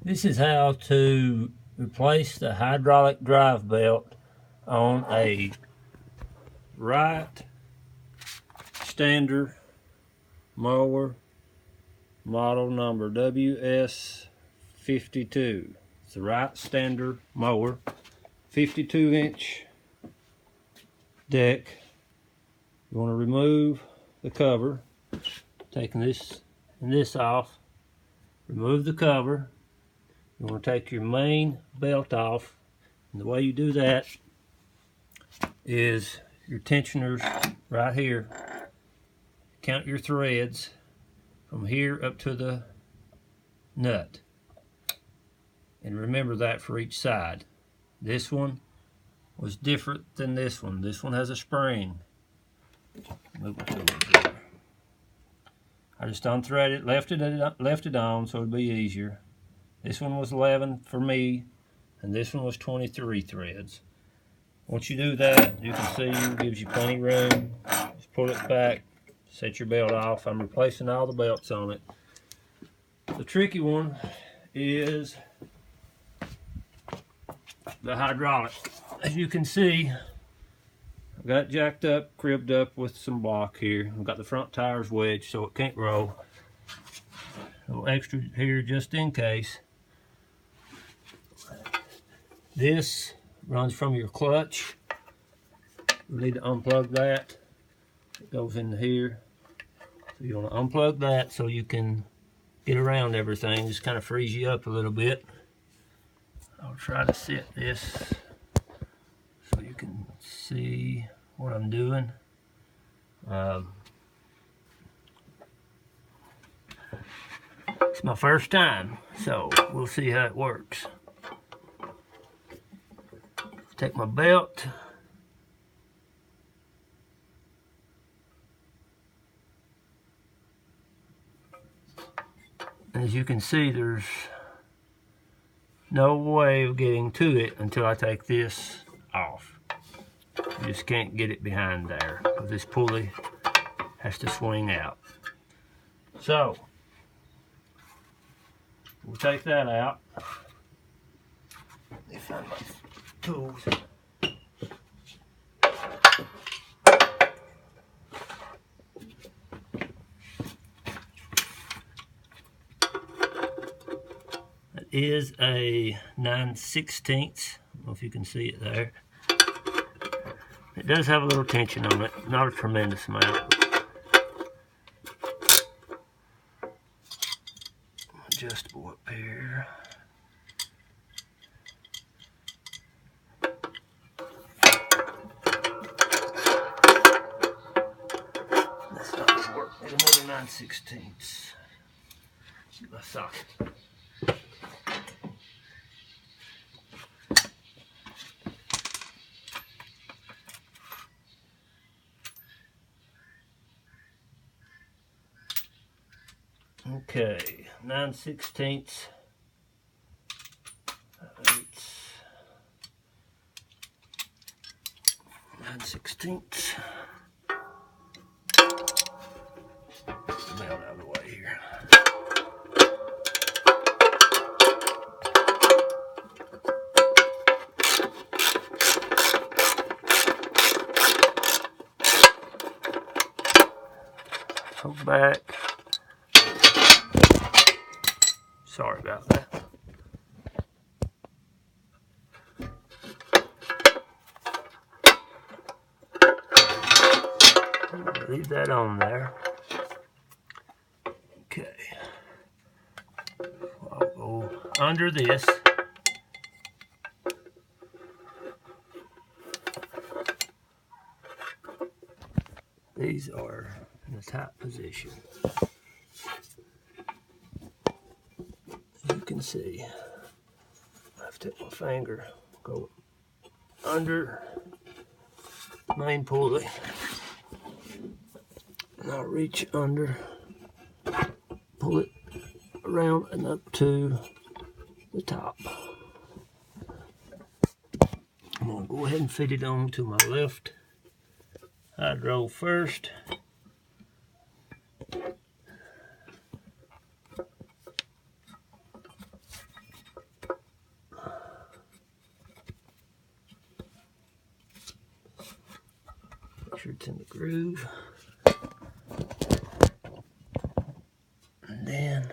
This is how to replace the hydraulic drive belt on a Wright standard mower, model number WS52. It's a Wright standard mower, 52-inch deck. You want to remove the cover, taking this and this off. Remove the cover. You want to take your main belt off, and the way you do that is your tensioners right here. Count your threads from here up to the nut, and remember that for each side. This one was different than this one. This one has a spring. Move it over there. I just unthreaded, left it on so it'd be easier. This one was 11 for me, and this one was 23 threads. Once you do that, you can see it gives you plenty of room. Just pull it back, set your belt off. I'm replacing all the belts on it. The tricky one is the hydraulic. As you can see, I've got it jacked up, cribbed up with some block here. I've got the front tires wedged so it can't roll. A little extra here just in case. This runs from your clutch. We need to unplug that. It goes in here. So you want to unplug that so you can get around everything. Just kind of frees you up a little bit. I'll try to set this so you can see what I'm doing. It's my first time, so we'll see how it works. Take my belt. As you can see, there's no way of getting to it until I take this off. You just can't get it behind there because this pulley has to swing out. So we'll take that out. Let me find my tools. That is a 9/16. I don't know if you can see it there. It does have a little tension on it, not a tremendous amount. Adjustable up here. That's not gonna work. Need another 9/16. Get my socket. Okay, 9/16. 9/16. Belt out of the way here. Go back. Sorry about that. Leave that on there. Okay. I'll go under this. These are in a tight position. As you can see, I have to take my finger, go under the main pulley, and I'll reach under, pull it around and up to the top. I'm going to go ahead and fit it on to my left hydro first. sure it's in the groove. And then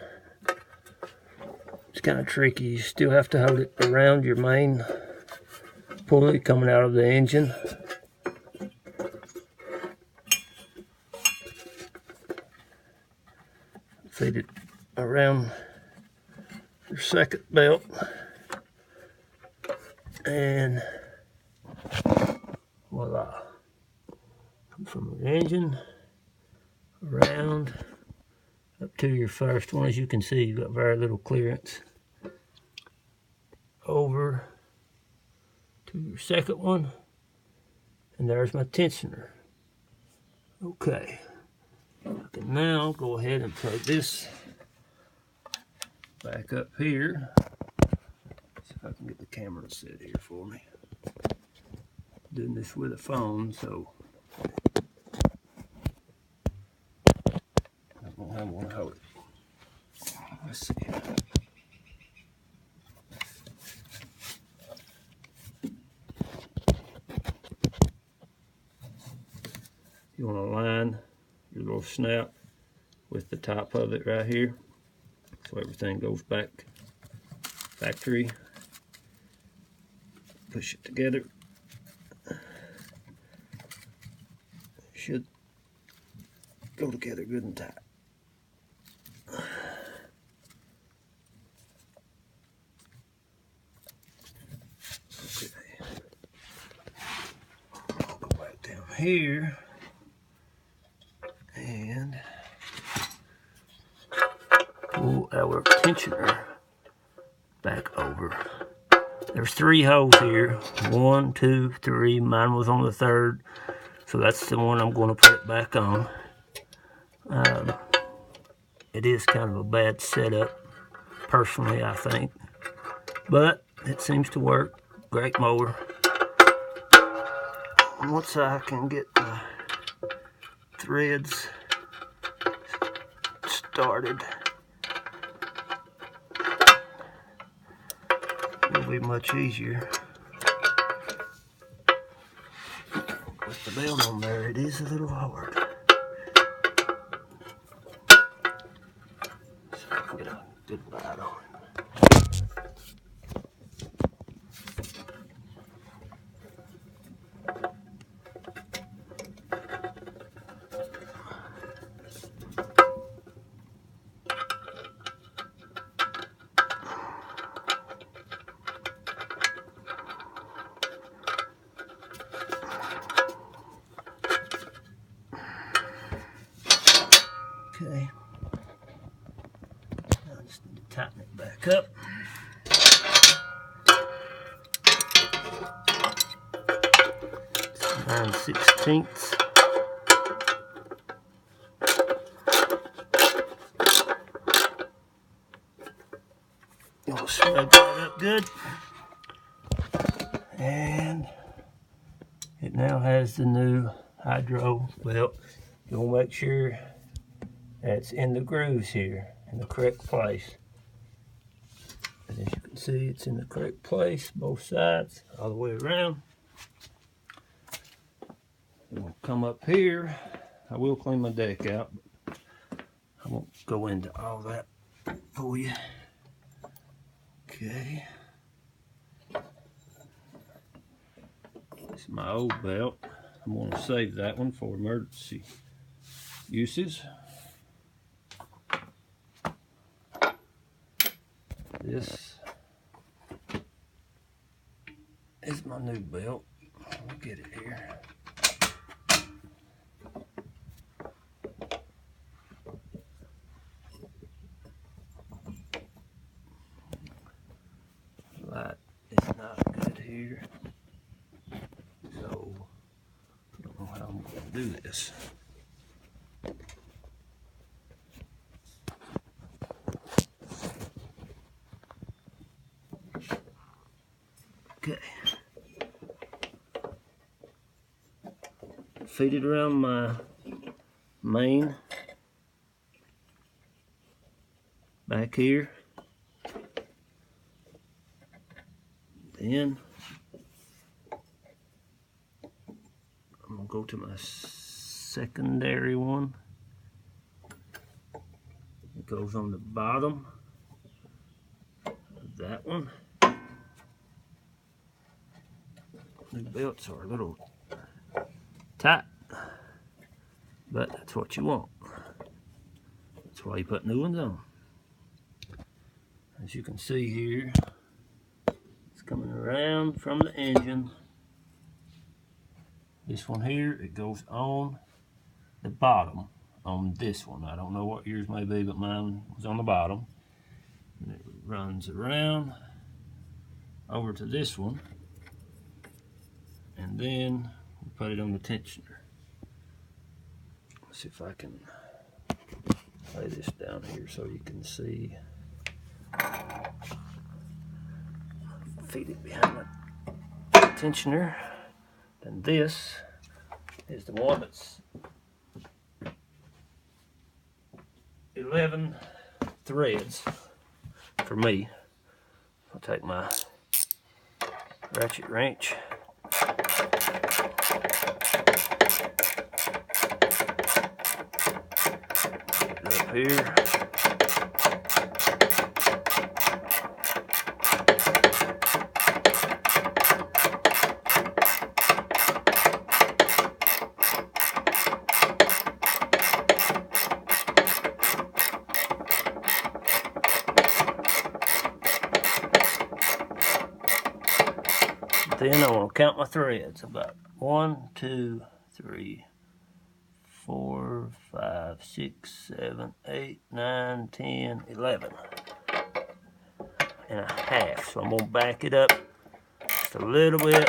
it's kind of tricky. You still have to hold it around your main pulley coming out of the engine. Feed it around your second belt. And voila. Come from the engine around up to your first one. As you can see, you've got very little clearance. Over to your second one, and there's my tensioner. Okay, I can now go ahead and plug this back up here. See if I can get the camera to sit here for me. Doing this with a phone, so I don't know how I'm going to hold it. Let's see. You want to align your little snout with the top of it right here, so everything goes back factory. Push it together. Should go together good and tight. Okay. I'll go back down here and pull our tensioner back over. There's 3 holes here. 1, 2, 3. Mine was on the 3rd, so that's the one I'm going to put it back on. It is kind of a bad setup, personally, I think, but it seems to work. Great mower. Once I can get the threads started, it'll be much easier. With the belt on there, it is a little hard. So I can get a good light on it. Okay, now I just need to tighten it back up. 9/16. You'll snug that up good. And it now has the new hydro belt. You'll make sure that's in the grooves here, in the correct place. And as you can see, it's in the correct place, both sides, all the way around. We'll come up here. I will clean my deck out, but I won't go into all that for you. Okay. This is my old belt. I'm going to save that one for emergency uses. This is my new belt. I'll get it here. Light is not good here, so I don't know how I'm going to do this. Okay. Feed it around my main back here. Then I'm gonna go to my secondary one. It goes on the bottom of that one. New belts are a little tight, but that's what you want. That's why you put new ones on. As you can see here, it's coming around from the engine. This one here, it goes on the bottom on this one. I don't know what yours may be, but mine was on the bottom. And it runs around over to this one, and then we put it on the tensioner. Let's see if I can lay this down here so you can see. Feed it behind the tensioner. And this is the one that's 11 threads for me. I'll take my ratchet wrench. Get it up here. Then I want to count my threads. About 1, 2, 3, 4, 5, 6, 7, 8, 9, 10, 11 and a half. So I'm going to back it up just a little bit.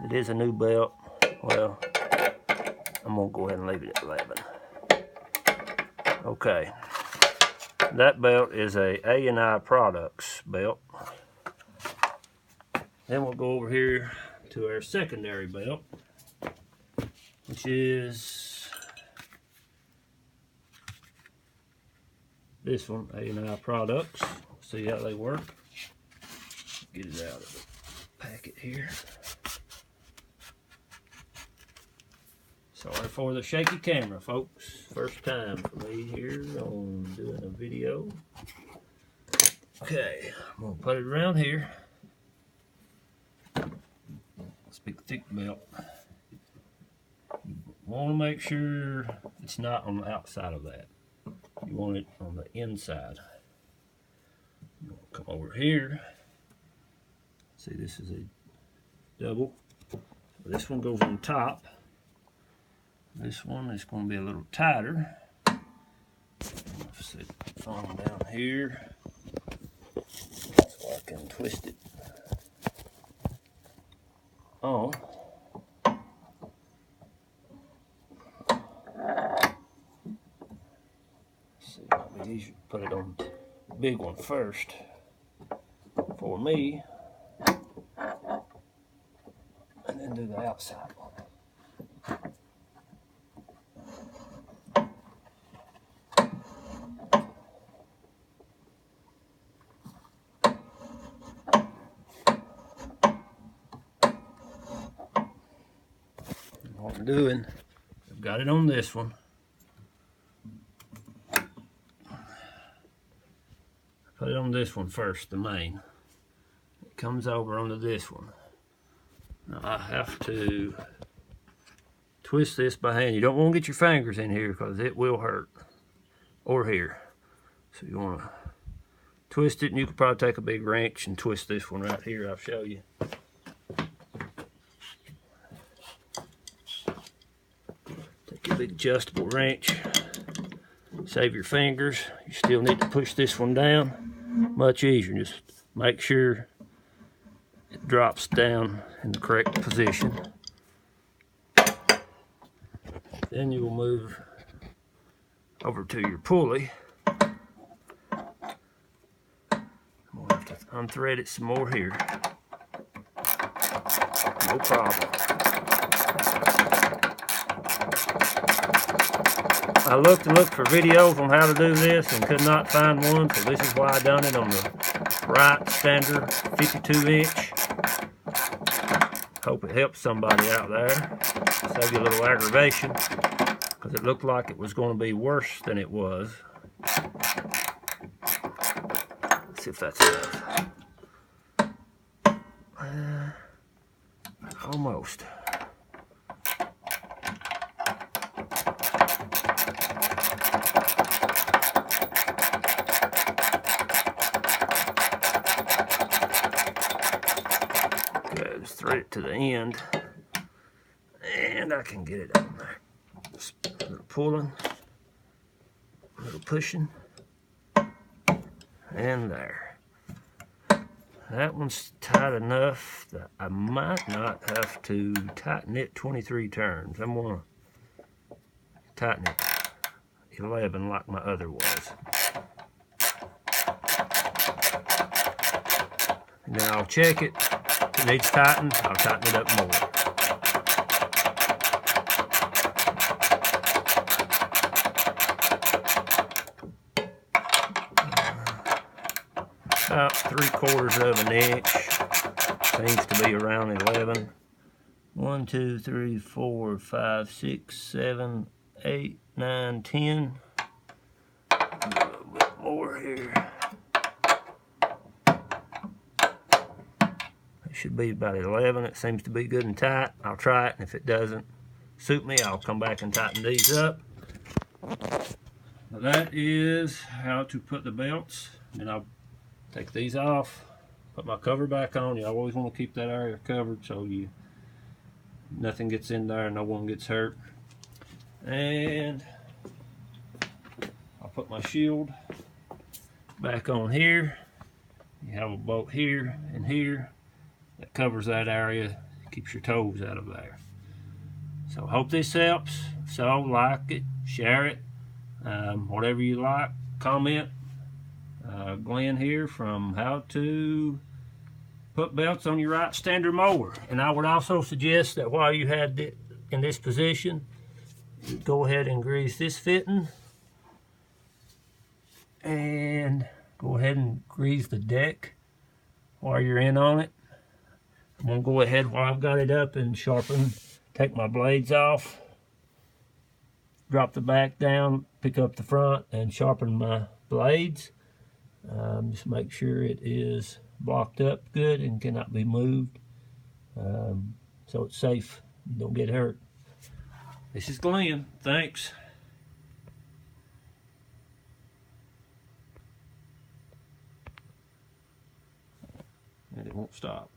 It is a new belt. Well, I'm going to go ahead and leave it at 11. Okay. That belt is a A&I Products belt. Then we'll go over here to our secondary belt, which is this one, A&I Products. See how they work. Get it out of the packet here. Sorry for the shaky camera, folks. First time for me here on doing a video. Okay, I'm gonna put it around here. Big thick belt. You want to make sure it's not on the outside of that. You want it on the inside. You want to come over here. See, this is a double. So this one goes on top. This one is going to be a little tighter. Set the thumb down here so I can twist it. Oh. See, it'd be easier to put it on the big one first for me, and then do the outside one. What I'm doing, I've got it on this one. Put it on this one first, the main. It comes over onto this one. Now I have to twist this by hand. You don't want to get your fingers in here because it will hurt. Or here. So you want to twist it, and you could probably take a big wrench and twist this one right here. I'll show you. Big adjustable wrench. Save your fingers. You still need to push this one down. Much easier. Just make sure it drops down in the correct position. Then you will move over to your pulley. We'll have to unthread it some more here. No problem. I looked and looked for videos on how to do this and could not find one, so this is why I done it on the Wright standard 52 inch. Hope it helps somebody out there. Save you a little aggravation, because it looked like it was going to be worse than it was. Let's see if that's enough. Almost. Okay, just thread it to the end, and I can get it on there. Just a little pulling, a little pushing, and there. That one's tight enough that I might not have to tighten it 23 turns. I'm gonna tighten it 11 like my other was. And then I'll check it. If it needs tightened, I'll tighten it up more. About 3/4 of an inch. Seems to be around 11. 1, 2, 3, 4, 5, 6, 7, 8, 9, 10. A little bit more here. It should be about 11. It seems to be good and tight. I'll try it, and if it doesn't suit me, I'll come back and tighten these up. Now that is how to put the belts. And I'll take these off, put my cover back on. You always want to keep that area covered so nothing gets in there, no one gets hurt. And I'll put my shield back on here. You have a bolt here and here that covers that area, keeps your toes out of there. So I hope this helps. If so, like it, share it, whatever you like, comment. Glenn here from How to Put Belts on Your Wright Standard Mower. And I would also suggest that while you had it in this position, go ahead and grease this fitting, and go ahead and grease the deck while you're in on it. I'm going to go ahead while I've got it up and sharpen, take my blades off, drop the back down, pick up the front, and sharpen my blades. Just make sure it is blocked up good and cannot be moved, so it's safe, you don't get hurt. This is Glenn, thanks. And it won't stop.